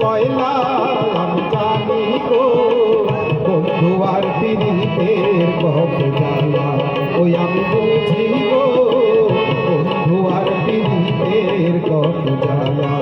কয়লা আমি জানি গো বন্ধু আর পীড়িতের কত জ্বালা ওই আমি বুঝি গো বন্ধু আর পীড়িতের কত জ্বালা।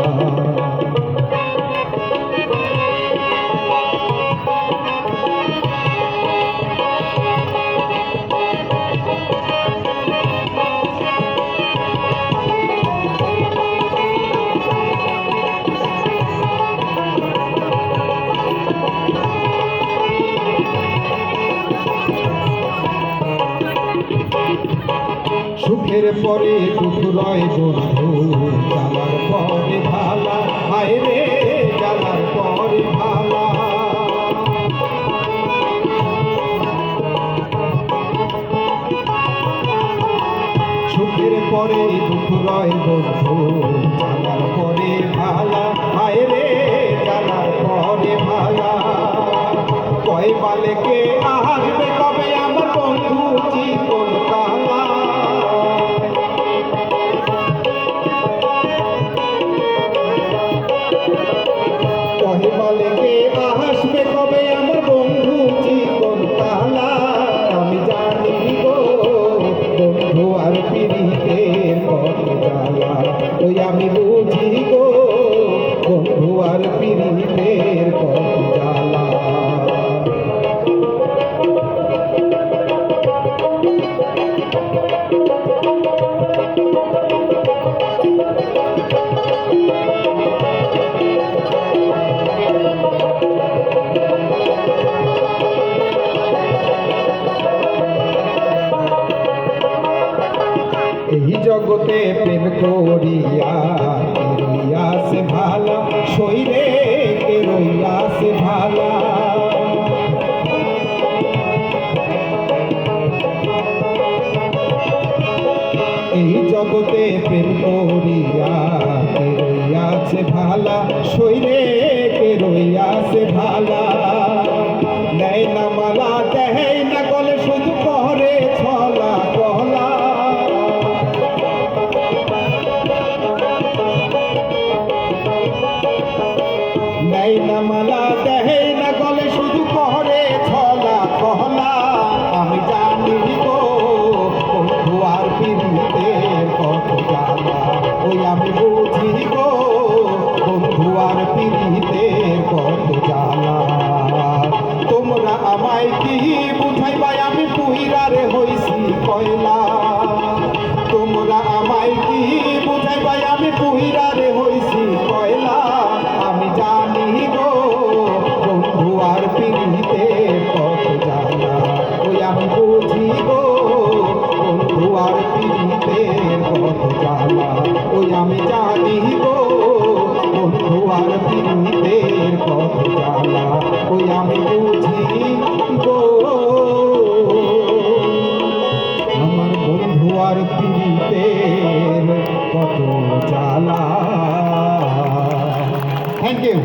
সুখের পরে দুঃখ রয় বন্ধু জ্বালার পরে ভালা হায় রে জ্বালার পরে ভালা। সুখের পরে দুঃখ রয় বন্ধু জ্বালার পরে ভালা হায় রে জ্বালার পরে ভালা। কয় বালেকে আসবে কবে আমার বন্ধু জীবন কালা। কয় বালেকে আসবে কবে আমার বন্ধু জীবন কালা। আমি জানি গো বন্ধু আর পীড়িতের কত জ্বালা ওই আমি বুঝি গো বন্ধু আর পীড়িতের কত জ্বালা। এই জগতে প্রেম করিয়া কেরইয়া সে ভালা শৈরে কেরইয়া সে ভালা। এই জগতে প্রেম করিয়া কেরইয়া সে ভালা শৈরে কেরইয়া সে ভালা। নেয় না মালা দেয় না গলে শুধু করে ছলা কলা। নেয় না মালা দেয় না গলে শুধু করে ছলা কলা। আমি জানি গো বন্ধু আর পীড়িতের কত জ্বালা ওই আমি বুঝি গো বন্ধু আর পীড়িতের কত জ্বালা। তোমরা আমায় কি বুঝাইবাই আমি পুইরারে হইছি কয়লা। তোমরা আমায় কি বুঝাইবাই আমি পুইরারে হইছি কয়লা। আমি জানি গো বন্ধু আর পীড়িতের কত জ্বালা ওই আমি বুঝি গো বন্ধু আর পীড়িতের কত জ্বালা ওই আমি জানি গো বন্ধু আর পীড়িতের কত জ্বালা ওই আমি বুঝি গো আমার বন্ধু আর পীড়িতের কত জ্বালা। Thank you.